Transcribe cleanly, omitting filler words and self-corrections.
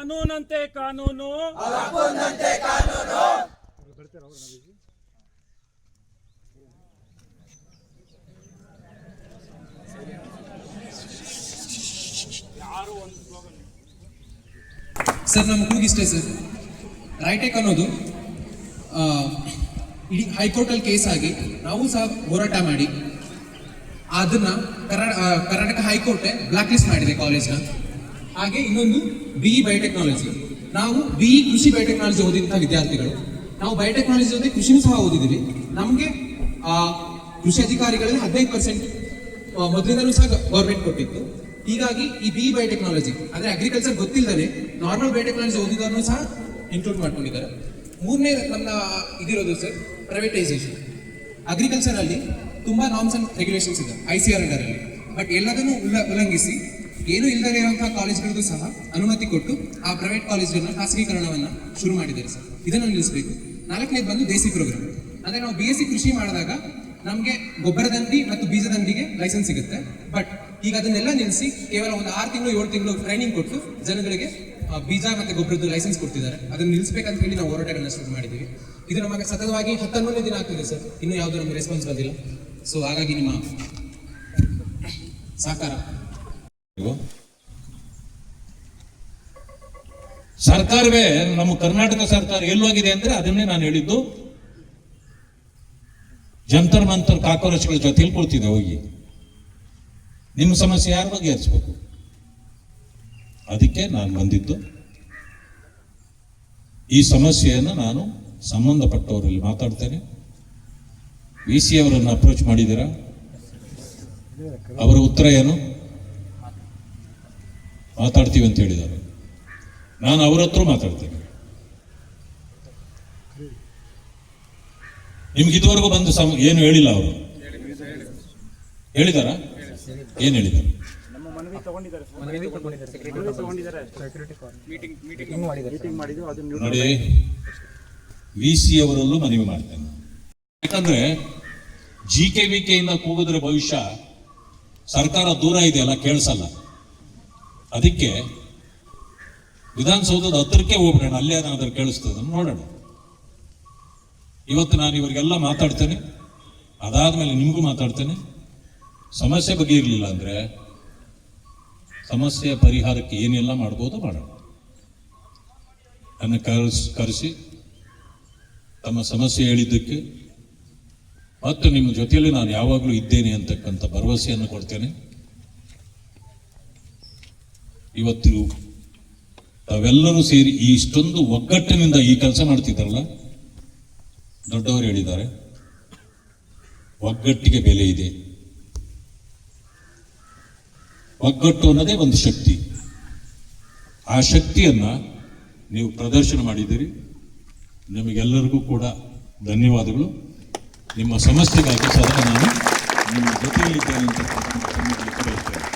ಕಾನೂನಂತೆ ಕಾನೂನು ಸರ್ ನಮ್ಮ ಕೂಗಿಷ್ಟೇ ಸರ್. ರೈಟೆಕ್ ಅನ್ನೋದು ಇಡೀ ಹೈಕೋರ್ಟಲ್ಲಿ ಕೇಸ್ ಆಗಿ ನಾವು ಸಹ ಹೋರಾಟ ಮಾಡಿ ಅದನ್ನ ಕರ್ನಾಟಕ ಹೈಕೋರ್ಟ್ ಬ್ಲಾಕ್ ಲಿಸ್ಟ್ ಮಾಡಿದೆ ಕಾಲೇಜ್ನ. ಹಾಗೆ ಇನ್ನೊಂದು BE ಬಯೋಟೆಕ್ನಾಲಜಿ, ನಾವು BE ಕೃಷಿ ಬಯೋಟೆಕ್ನಾಲಜಿ ಓದಿದಂಥ ವಿದ್ಯಾರ್ಥಿಗಳು. ನಾವು ಬಯೋಟೆಕ್ನಾಲಜಿ ಜೊತೆ ಕೃಷಿನೂ ಸಹ ಓದಿದ್ದೀವಿ. ನಮಗೆ ಕೃಷಿ ಅಧಿಕಾರಿಗಳಲ್ಲಿ 15% ಮೊದಲಿಂದಲೂ ಸಹ ಗೌರ್ಮೆಂಟ್ ಕೊಟ್ಟಿತ್ತು. ಹೀಗಾಗಿ ಈ BE ಬಯೋಟೆಕ್ನಾಲಜಿ ಅಂದ್ರೆ ಅಗ್ರಿಕಲ್ಚರ್ ಗೊತ್ತಿಲ್ಲದೆ ನಾರ್ಮಲ್ ಬಯೋಟೆಕ್ನಾಲಜಿ ಓದಿದವರನ್ನು ಸಹ ಇನ್ಕ್ಲೂಡ್ ಮಾಡ್ಕೊಂಡಿದ್ದಾರೆ. ಮೂರನೇ ನನ್ನ ಇದಿರೋದು ಸರ್ ಪ್ರೈವೇಟೈಸೇಷನ್. ಅಗ್ರಿಕಲ್ಚರ್ ಅಲ್ಲಿ ತುಂಬಾ ನಾರ್ಮ್ಸ್ ಅಂಡ್ ರೆಗ್ಯುಲೇಷನ್ಸ್ ಇದೆ ICAR ಅಂಡರ್ ಅಲ್ಲಿ. ಬಟ್ ಎಲ್ಲದನ್ನು ಉಲ್ಲಂಘಿಸಿ ಏನು ಇಲ್ಲದೇ ಇರುವಂತಹ ಕಾಲೇಜ್ಗಳಿಗೂ ಸಹ ಅನುಮತಿ ಕೊಟ್ಟು ಆ ಪ್ರೈವೇಟ್ ಕಾಲೇಜ್ಗಳನ್ನ ಖಾಸಗೀಕರಣವನ್ನ ಶುರು ಮಾಡಿದ್ದಾರೆ ಸರ್. ಇದನ್ನು ನಿಲ್ಲಿಸಬೇಕು. 4ನೇದು ಬಂದು ದೇಸಿ ಪ್ರೋಗ್ರಾಮ್. ಅಂದ್ರೆ ನಾವು BSc ಕೃಷಿ ಮಾಡಿದಾಗ ನಮಗೆ ಗೊಬ್ಬರದಂಡಿ ಮತ್ತು ಬೀಜದಂಡಿಗೆ ಲೈಸೆನ್ಸ್ ಸಿಗುತ್ತೆ. ಬಟ್ ಈಗ ಅದನ್ನೆಲ್ಲ ನಿಲ್ಲಿಸಿ ಕೇವಲ ಒಂದು 6 ತಿಂಗಳು 7 ತಿಂಗಳು ಟ್ರೈನಿಂಗ್ ಕೊಟ್ಟು ಜನಗಳಿಗೆ ಬೀಜ ಮತ್ತೆ ಗೊಬ್ಬರದ್ದು ಲೈಸೆನ್ಸ್ ಕೊಡ್ತಿದ್ದಾರೆ. ಅದನ್ನು ನಿಲ್ಲಿಸಬೇಕಂತ ಹೇಳಿ ನಾವು ಹೋರಾಟಗಳನ್ನ ಶುರು ಮಾಡಿದ್ದೀವಿ. ಇದು ನಮಗೆ ಸತತವಾಗಿ 11ನೇ ದಿನ ಆಗ್ತಿದೆ ಸರ್. ಇನ್ನೂ ಯಾವುದೂ ನಮಗೆ ರೆಸ್ಪಾನ್ಸ್ ಬಂದಿಲ್ಲ. ಸೊ ಹಾಗಾಗಿ ನಿಮ್ಮ ಸಹಕಾರ. ಸರ್ಕಾರವೇ ನಮ್ಮ ಕರ್ನಾಟಕ ಸರ್ಕಾರ ಎಲ್ಲೋಗಿದೆ ಅಂದ್ರೆ ಅದನ್ನೇ ನಾನು ಹೇಳಿದ್ದು. ಜಂತರ್ ಮಂತರ್ ಕಾಕ್ರೋಚ್ಗಳ ಜೊತೆ ಕೂಳ್ತಿದೆ ಹೋಗಿ. ನಿಮ್ಮ ಸಮಸ್ಯೆ ಯಾರ ಬಗೆಹರಿಸಬೇಕು? ಅದಕ್ಕೆ ನಾನು ಬಂದಿದ್ದು. ಈ ಸಮಸ್ಯೆಯನ್ನು ನಾನು ಸಂಬಂಧಪಟ್ಟವರಲ್ಲಿ ಮಾತಾಡ್ತೇನೆ. VC ಅವರನ್ನು ಅಪ್ರೋಚ್ ಮಾಡಿದ್ದೀರಾ? ಅವರ ಉತ್ತರ ಏನು? ಮಾತಾಡ್ತೀವಿ ಅಂತ ಹೇಳಿದ್ದಾರೆ. ನಾನು ಅವರ ಹತ್ರ ಮಾತಾಡ್ತೇನೆ. ನಿಮ್ಗೆ ಇದುವರೆಗೂ ಬಂದು ಏನು ಹೇಳಿಲ್ಲ ಅವರು? ಹೇಳಿದಾರ? ಏನು ಹೇಳಿದ್ದಾರೆ? ನೋಡಿ, VC ಅವರಲ್ಲೂ ಮನವಿ ಮಾಡ್ತೇನೆ. ಯಾಕಂದ್ರೆ GKVK ಇಂದ ಕೂಗಿದ್ರೆ ಭವಿಷ್ಯ ಸರ್ಕಾರ ದೂರ ಇದೆಯಲ್ಲ, ಕೇಳಿಸಲ್ಲ. ಅದಕ್ಕೆ ವಿಧಾನಸೌಧದ ಹತ್ರಕ್ಕೆ ಹೋಗ್ಬಿಡೋಣ, ಅಲ್ಲೇ ಏನಾದ್ರೂ ಕೇಳಿಸ್ತದೆ ನೋಡೋಣ. ಇವತ್ತು ನಾನು ಇವರಿಗೆಲ್ಲ ಮಾತಾಡ್ತೇನೆ, ಅದಾದ್ಮೇಲೆ ನಿಮಗೂ ಮಾತಾಡ್ತೇನೆ. ಸಮಸ್ಯೆ ಬಗ್ಗೆ ಇರಲಿಲ್ಲ ಅಂದ್ರೆ ಸಮಸ್ಯೆಯ ಪರಿಹಾರಕ್ಕೆ ಏನೆಲ್ಲ ಮಾಡ್ಬೋದು ಮಾಡೋಣ. ನನ್ನ ಕರೆಸಿ ತಮ್ಮ ಸಮಸ್ಯೆ ಹೇಳಿದ್ದಕ್ಕೆ ಮತ್ತು ನಿಮ್ಮ ಜೊತೆಯಲ್ಲಿ ನಾನು ಯಾವಾಗಲೂ ಇದ್ದೇನೆ ಅಂತಕ್ಕಂಥ ಭರವಸೆಯನ್ನು ಕೊಡ್ತೇನೆ. ಇವತ್ತು ತಾವೆಲ್ಲರೂ ಸೇರಿ ಇಷ್ಟೊಂದು ಒಗ್ಗಟ್ಟಿನಿಂದ ಈ ಕೆಲಸ ಮಾಡ್ತಿದ್ದಾರಲ್ಲ, ದೊಡ್ಡವರು ಹೇಳಿದ್ದಾರೆ, ಒಗ್ಗಟ್ಟಿಗೆ ಬೆಲೆ ಇದೆ. ಒಗ್ಗಟ್ಟು ಅನ್ನೋದೇ ಒಂದು ಶಕ್ತಿ. ಆ ಶಕ್ತಿಯನ್ನ ನೀವು ಪ್ರದರ್ಶನ ಮಾಡಿದ್ದೀರಿ. ನಿಮಗೆಲ್ಲರಿಗೂ ಕೂಡ ಧನ್ಯವಾದಗಳು. ನಿಮ್ಮ ಸಮಸ್ಯೆಗಾಗಿ ಸದಾ ನಾನು ನಿಮ್ಮ ಜೊತೆಯಲ್ಲಿದ್ದೇನೆ ಅಂತ ಬಯಸ್ತೇನೆ.